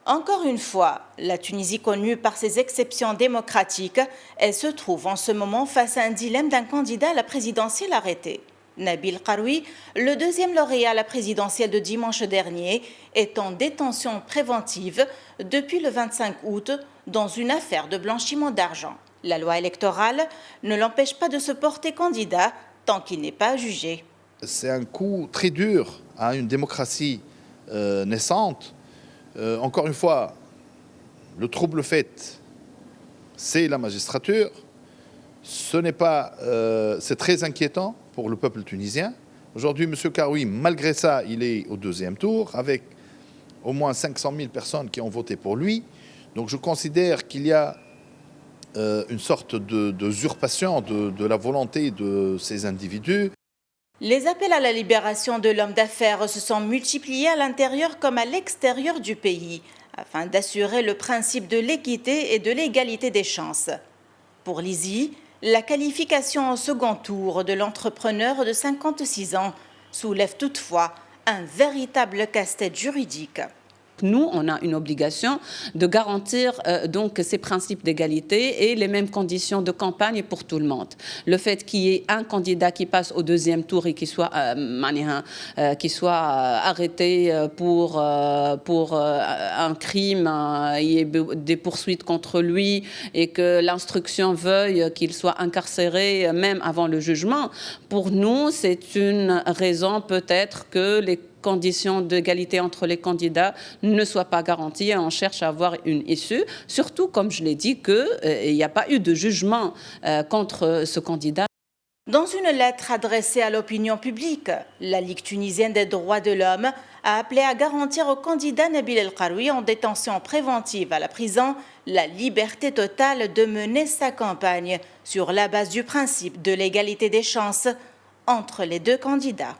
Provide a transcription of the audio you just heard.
Encore une fois, la Tunisie connue par ses exceptions démocratiques, elle se trouve en ce moment face à un dilemme d'un candidat à la présidentielle arrêté. Nabil Karoui, le deuxième lauréat à la présidentielle de dimanche dernier, est en détention préventive depuis le 25 août dans une affaire de blanchiment d'argent. La loi électorale ne l'empêche pas de se porter candidat tant qu'il n'est pas jugé. C'est un coup très dur à une démocratie naissante. Encore une fois, le trouble fait, c'est la magistrature. C'est très inquiétant pour le peuple tunisien. Aujourd'hui, M. Karoui, malgré ça, il est au deuxième tour avec au moins 500 000 personnes qui ont voté pour lui. Donc je considère qu'il y a une sorte d'usurpation de la volonté de ces individus. Les appels à la libération de l'homme d'affaires se sont multipliés à l'intérieur comme à l'extérieur du pays, afin d'assurer le principe de l'équité et de l'égalité des chances. Pour Lizy, la qualification au second tour de l'entrepreneur de 56 ans soulève toutefois un véritable casse-tête juridique. Nous, on a une obligation de garantir donc ces principes d'égalité et les mêmes conditions de campagne pour tout le monde. Le fait qu'il y ait un candidat qui passe au deuxième tour et qui soit arrêté pour un crime, il y ait des poursuites contre lui et que l'instruction veuille qu'il soit incarcéré même avant le jugement, pour nous, c'est une raison peut-être que les conditions d'égalité entre les candidats ne soient pas garanties et on cherche à avoir une issue. Surtout, comme je l'ai dit, qu'il n'y a pas eu de jugement contre ce candidat. Dans une lettre adressée à l'opinion publique, la Ligue tunisienne des droits de l'homme a appelé à garantir au candidat Nabil El Karoui en détention préventive à la prison la liberté totale de mener sa campagne sur la base du principe de l'égalité des chances entre les deux candidats.